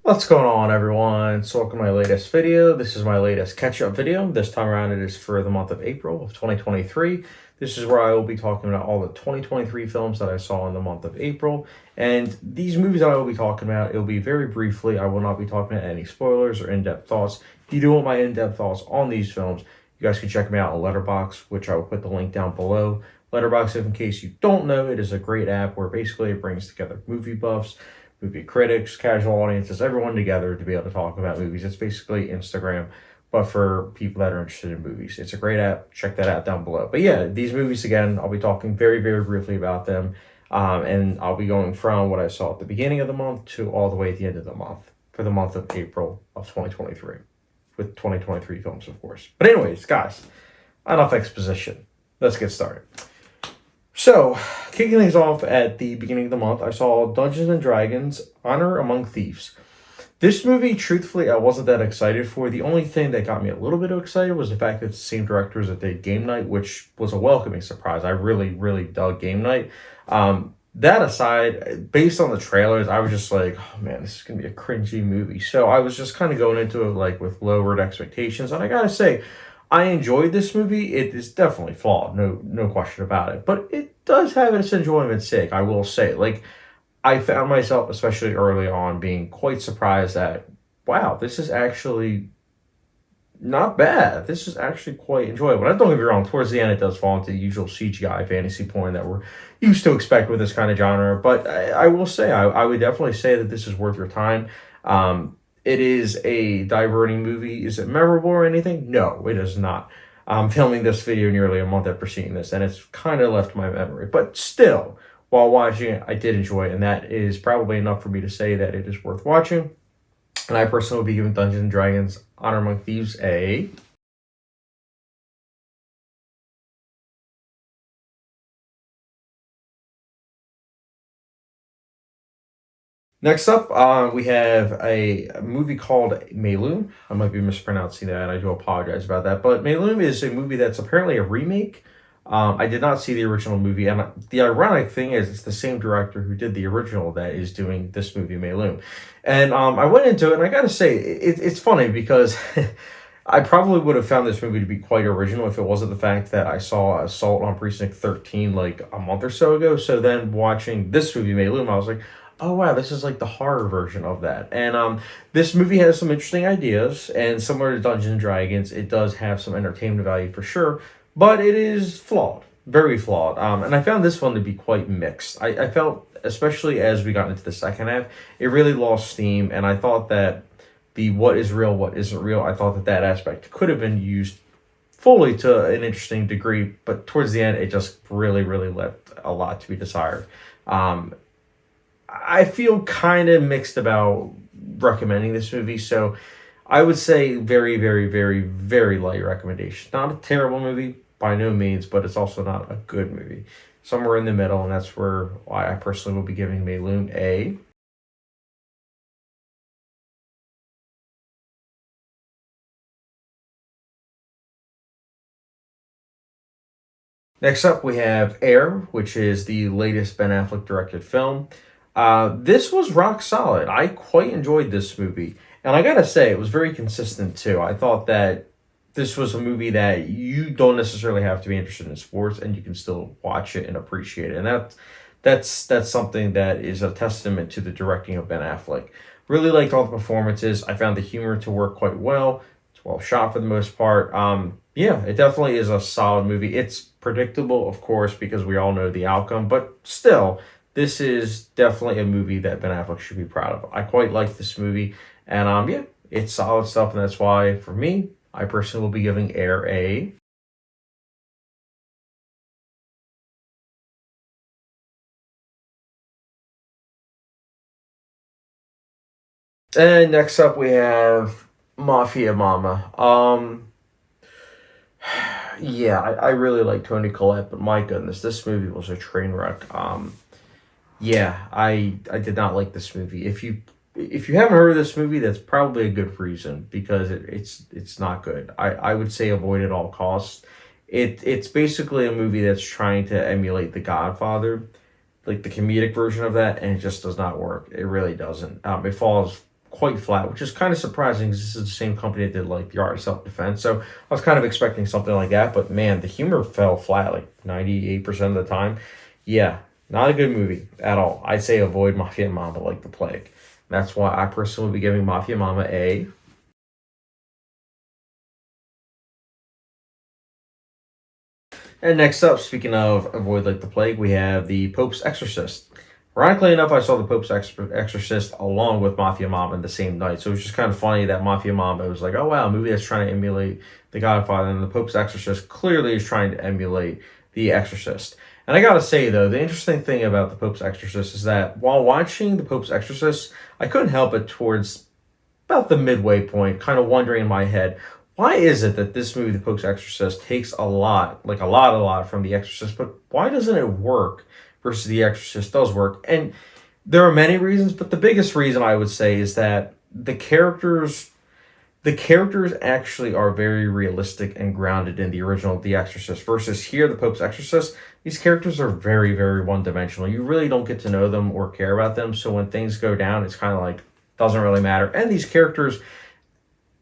What's going on, everyone? So welcome to my latest video. This is my latest catch-up video. This time around it is for the month of April of 2023. This is where I will be talking about all the 2023 films that I saw in the month of April. And these movies that I will be talking about, it will be very briefly. I will not be talking about any spoilers or in-depth thoughts. If you do want my in-depth thoughts on these films, you guys can check me out on Letterboxd, which I will put the link down below. Letterboxd, if in case you don't know, it is a great app where basically it brings together movie buffs, movie critics, casual audiences, everyone together to be able to talk about movies. It's basically Instagram, but for people that are interested in movies. It's a great app. Check that out down below. But yeah, these movies, again, I'll be talking very, very briefly about them. And I'll be going from what I saw at the beginning of the month to all the way at the end of the month for the month of April of 2023, with 2023 films, of course. But anyways, guys, enough exposition. Let's get started. So, kicking things off at the beginning of the month, I saw Dungeons and Dragons: Honor Among Thieves. This movie, truthfully, I wasn't that excited for. The only thing that got me a little bit excited was the fact that it's the same directors that did Game Night, which was a welcoming surprise. I really, really dug Game Night. That aside, based on the trailers, I was just like, oh man, this is going to be a cringy movie. So I was just kind of going into it like with lowered expectations. And I gotta say, I enjoyed this movie. It is definitely flawed, no question about it. But it does have its enjoyment's sake, I will say. Like, I found myself, especially early on, being quite surprised that, wow, this is actually not bad. This is actually quite enjoyable. And don't get me wrong, towards the end it does fall into the usual CGI fantasy porn that we're used to expect with this kind of genre. But I will say, I would definitely say that this is worth your time. It is a diverting movie. Is it memorable or anything? No, it is not. I'm filming this video nearly a month after seeing this, and it's kind of left my memory. But still, while watching it, I did enjoy it, and that is probably enough for me to say that it is worth watching. And I personally will be giving Dungeons and Dragons: Honor Among Thieves a. Next up, we have a movie called Malum. I might be mispronouncing that. I do apologize about that. But Malum is a movie that's apparently a remake. I did not see the original movie, and the ironic thing is, it's the same director who did the original that is doing this movie, Malum. And I went into it, and I gotta say, it's funny because I probably would have found this movie to be quite original if it wasn't the fact that I saw Assault on Precinct 13 like a month or so ago. So then watching this movie, Malum, I was like, oh wow, this is like the horror version of that. And this movie has some interesting ideas, and similar to Dungeons and Dragons, it does have some entertainment value for sure, but it is flawed, very flawed. And I found this one to be quite mixed. I felt, especially as we got into the second half, it really lost steam, and I thought that the what is real, what isn't real, I thought that that aspect could have been used fully to an interesting degree, but towards the end, it just really, really left a lot to be desired. Um, I feel kind of mixed about recommending this movie, so I would say very, very, very, very light recommendation. Not a terrible movie by no means, but it's also not a good movie. Somewhere in the middle, and that's why I personally will be giving Mayloon a. Next up, we have Air, which is the latest Ben Affleck directed film. This was rock solid. I quite enjoyed this movie. And I gotta say, it was very consistent too. I thought that this was a movie that you don't necessarily have to be interested in sports, and you can still watch it and appreciate it. And that's something that is a testament to the directing of Ben Affleck. Really liked all the performances. I found the humor to work quite well. It's well shot for the most part. Yeah, it definitely is a solid movie. It's predictable, of course, because we all know the outcome, but still, this is definitely a movie that Ben Affleck should be proud of. I quite like this movie, and yeah, it's solid stuff, and that's why, for me, I personally will be giving Air a. And next up, we have Mafia Mamma. Yeah, I really like Tony Collette, but my goodness, this movie was a train wreck. Yeah, I did not like this movie. If you haven't heard of this movie, that's probably a good reason because it's not good. I would say avoid at all costs. It's basically a movie that's trying to emulate The Godfather, like the comedic version of that, and it just does not work. It really doesn't. It falls quite flat, which is kind of surprising because this is the same company that did like The Art of Self-Defense. So I was kind of expecting something like that, but man, the humor fell flat like 98% of the time. Yeah, not a good movie at all. I'd say avoid Mafia Mamma like the plague. That's why I personally will be giving Mafia Mamma a. And next up, speaking of avoid like the plague, we have the Pope's Exorcist. Ironically enough, I saw the Pope's Exorcist along with Mafia Mamma the same night. So it was just kind of funny that Mafia Mamma was like, oh wow, a movie that's trying to emulate The Godfather, and the Pope's Exorcist clearly is trying to emulate The Exorcist. And I gotta say though, the interesting thing about the Pope's Exorcist is that while watching the Pope's Exorcist, I couldn't help it towards about the midway point, kind of wondering in my head, why is it that this movie, The Pope's Exorcist, takes a lot, like a lot from The Exorcist, but why doesn't it work versus The Exorcist does work? And there are many reasons, but the biggest reason I would say is that the characters actually are very realistic and grounded in the original The Exorcist versus here, The Pope's Exorcist. These characters are very, very one-dimensional. You really don't get to know them or care about them, so when things go down, it's kind of like, doesn't really matter. And these characters,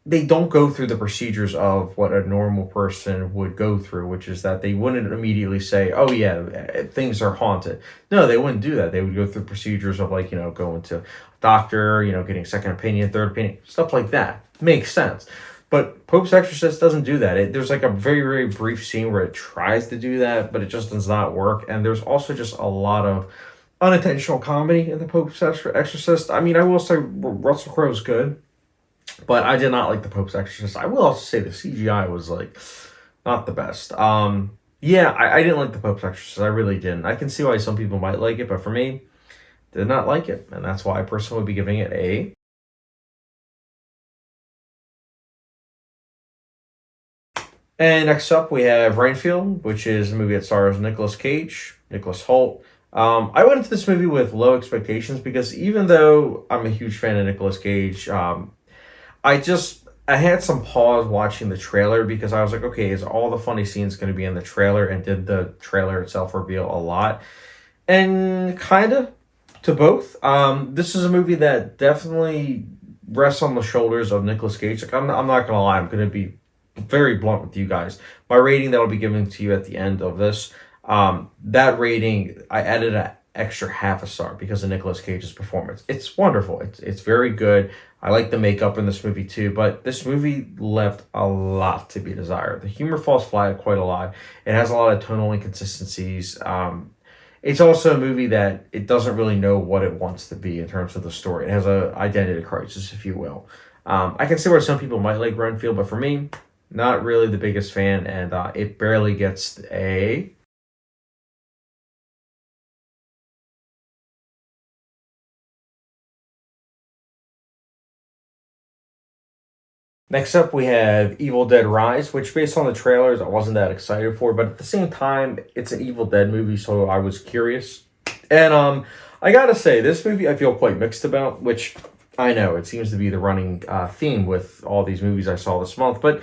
they don't go through the procedures of what a normal person would go through, which is that they wouldn't immediately say, oh yeah, things are haunted. No, they wouldn't do that. They would go through procedures of like, going to a doctor, getting second opinion, third opinion, stuff like that. Makes sense. But Pope's Exorcist doesn't do that. There's like a very, very brief scene where it tries to do that, but it just does not work. And there's also just a lot of unintentional comedy in the Pope's Exorcist. I mean, I will say Russell Crowe's good, but I did not like the Pope's Exorcist. I will also say the CGI was like not the best. Yeah, I didn't like the Pope's Exorcist. I really didn't. I can see why some people might like it, but for me, did not like it, and that's why I personally would be giving it a. And next up, we have Renfield, which is a movie that stars Nicolas Cage, Nicholas Hoult. I went into this movie with low expectations because even though I'm a huge fan of Nicolas Cage, I had some pause watching the trailer because I was like, okay, is all the funny scenes going to be in the trailer? And did the trailer itself reveal a lot? And kind of to both. This is a movie that definitely rests on the shoulders of Nicolas Cage. Like I'm not gonna lie, I'm gonna be very blunt with you guys. My rating that I'll be giving to you at the end of this, that rating I added an extra half a star because of Nicolas Cage's performance. It's wonderful. It's very good. I like the makeup in this movie too, but this movie left a lot to be desired. The humor falls flat quite a lot. It has a lot of tonal inconsistencies. It's also a movie that it doesn't really know what it wants to be in terms of the story. It has a identity crisis, if you will. I can see where some people might like Renfield, but for me, not really the biggest fan, and it barely gets a. Next up, we have Evil Dead Rise, which based on the trailers, I wasn't that excited for, but at the same time, it's an Evil Dead movie, so I was curious. And I gotta say, this movie I feel quite mixed about, which I know it seems to be the running theme with all these movies I saw this month. But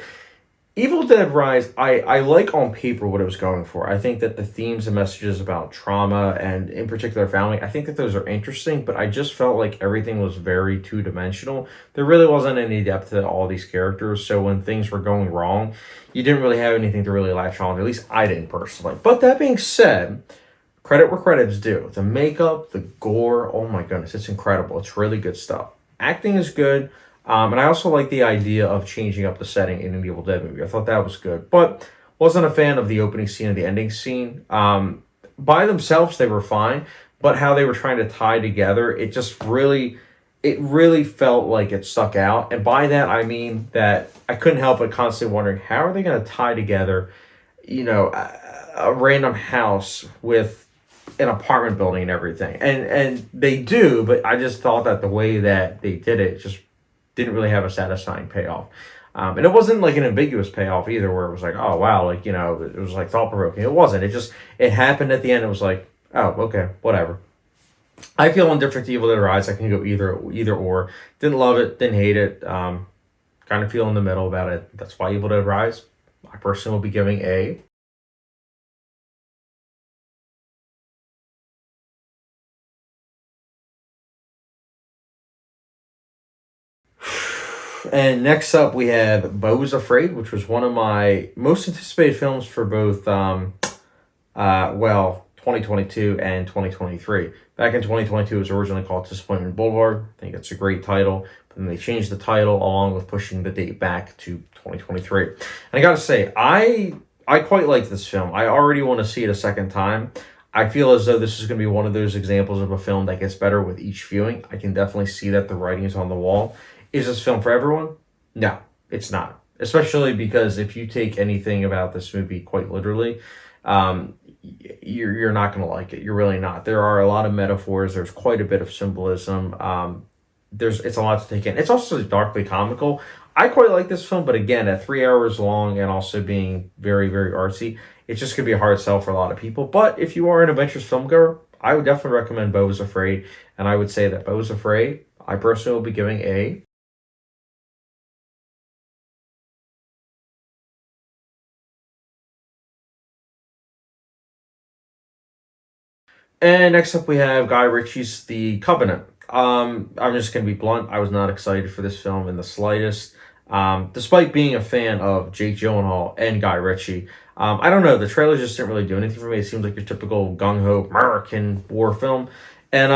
Evil Dead Rise, I like on paper what it was going for. I think that the themes and messages about trauma and in particular family, I think that those are interesting, but I just felt like everything was very two-dimensional. There really wasn't any depth to all these characters, so when things were going wrong, you didn't really have anything to really latch on. At least I didn't personally. But that being said, credit where credit's due. The makeup, the gore, oh my goodness, it's incredible. It's really good stuff. Acting is good. And I also like the idea of changing up the setting in an Evil Dead movie. I thought that was good, but wasn't a fan of the opening scene and the ending scene. By themselves, they were fine, but how they were trying to tie together, it really felt like it stuck out. And by that, I mean that I couldn't help but constantly wondering how are they going to tie together, a random house with an apartment building and everything. And they do, but I just thought that the way that they did it just didn't really have a satisfying payoff. And it wasn't like an ambiguous payoff either, where it was like, oh wow, like it was like thought provoking. It wasn't. It happened at the end. It was like, oh okay, whatever. I feel indifferent to Evil Dead Rise. I can go either or. Didn't love it, didn't hate it. Kind of feel in the middle about it. That's why Evil Dead Rise, I personally will be giving a. And next up, we have Beau's Afraid, which was one of my most anticipated films for both, 2022 and 2023. Back in 2022, it was originally called Disappointment Boulevard. I think it's a great title, but then they changed the title along with pushing the date back to 2023. And I gotta say, I quite like this film. I already want to see it a second time. I feel as though this is going to be one of those examples of a film that gets better with each viewing. I can definitely see that the writing is on the wall. Is this film for everyone? No, it's not. Especially because if you take anything about this movie quite literally, you're not going to like it. You're really not. There are a lot of metaphors. There's quite a bit of symbolism. It's a lot to take in. It's also darkly comical. I quite like this film, but again, at 3 hours long and also being very, very artsy, it's just gonna be a hard sell for a lot of people. But if you are an adventurous filmgoer, I would definitely recommend Beau's Afraid, and I would say that Beau's Afraid, I personally will be giving a. And next up, we have Guy Ritchie's The Covenant. I'm just going to be blunt. I was not excited for this film in the slightest. Despite being a fan of Jake Gyllenhaal and Guy Ritchie, I don't know. The trailers just didn't really do anything for me. It seems like your typical gung ho American war film, and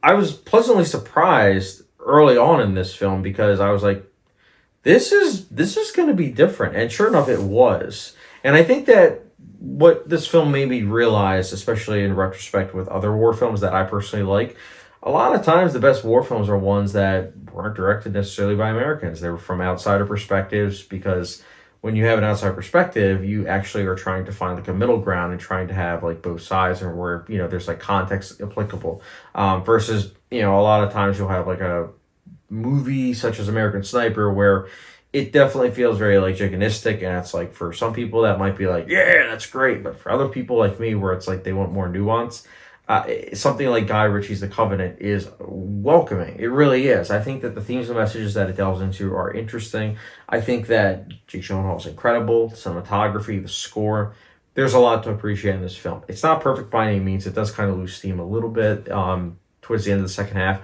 I was pleasantly surprised early on in this film because I was like, this is going to be different, and sure enough, it was. And I think that what this film made me realize, especially in retrospect with other war films that I personally like, a lot of times the best war films are ones that weren't directed necessarily by Americans. They were from outsider perspectives because when you have an outside perspective, you actually are trying to find like a middle ground and trying to have like both sides and where, there's like context applicable. Versus, a lot of times you'll have like a movie such as American Sniper where it definitely feels very like jigonistic, and it's like for some people that might be like, yeah, that's great, but for other people like me where it's like they want more nuance, something like Guy Ritchie's The Covenant is welcoming. It really is. I think that the themes and messages that it delves into are interesting. I think that Jake Gyllenhaal is incredible. The cinematography, the score. There's a lot to appreciate in this film. It's not perfect by any means. It does kind of lose steam a little bit towards the end of the second half,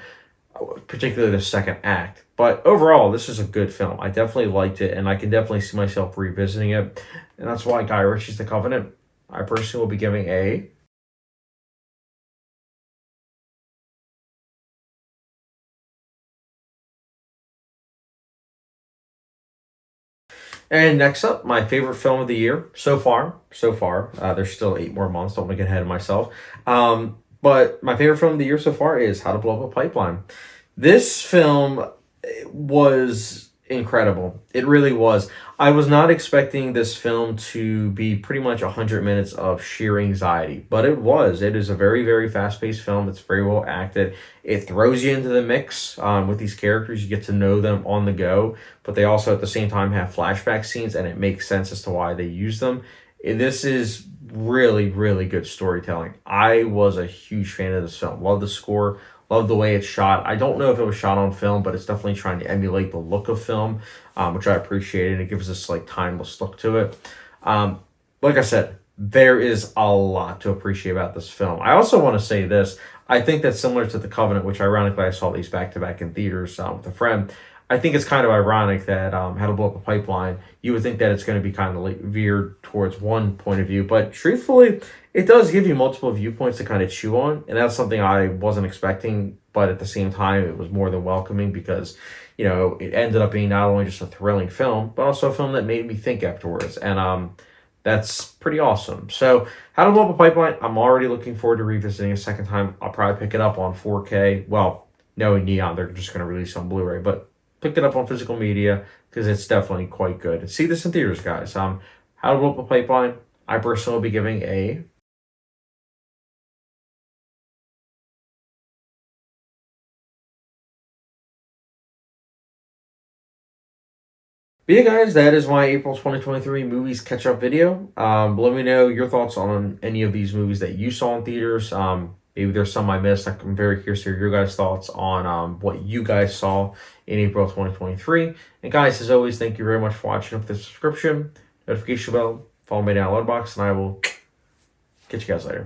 particularly the second act. But overall, this is a good film. I definitely liked it, and I can definitely see myself revisiting it. And that's why Guy Ritchie's The Covenant, I personally will be giving a. And next up, my favorite film of the year so far. So far, there's still 8 more months. Don't want to get ahead of myself. But my favorite film of the year so far is How to Blow Up a Pipeline. This film was incredible. It really was. I was not expecting this film to be pretty much 100 minutes of sheer anxiety, but it was. It is a very, very fast paced film. It's very well acted. It throws you into the mix with these characters. You get to know them on the go, but they also at the same time have flashback scenes, and it makes sense as to why they use them. This is really, really good storytelling. I was a huge fan of this film. Love the score. Love the way it's shot. I don't know if it was shot on film, but it's definitely trying to emulate the look of film, which I appreciated. It gives this like timeless look to it. Like I said, there is a lot to appreciate about this film. I also want to say this. I think that's similar to The Covenant, which ironically I saw these back to back in theaters with a friend. I think it's kind of ironic that How to Blow Up a Pipeline, you would think that it's going to be kind of like veered towards one point of view, but truthfully, it does give you multiple viewpoints to kind of chew on, and that's something I wasn't expecting, but at the same time, it was more than welcoming because, it ended up being not only just a thrilling film, but also a film that made me think afterwards, and that's pretty awesome. So, How to Blow Up a Pipeline, I'm already looking forward to revisiting a second time. I'll probably pick it up on 4K. Well, knowing Neon, they're just going to release on Blu-ray, but picked it up on physical media because it's definitely quite good. See this in theaters, guys. How to Blow Up a Pipeline, I personally will be giving a. But yeah, guys, that is my April 2023 movies catch-up video. Let me know your thoughts on any of these movies that you saw in theaters. Maybe there's some I missed. I'm very curious to hear your guys' thoughts on what you guys saw in April 2023. And guys, as always, thank you very much for watching. With the subscription, notification bell, follow me down Letterboxd, and I will catch you guys later.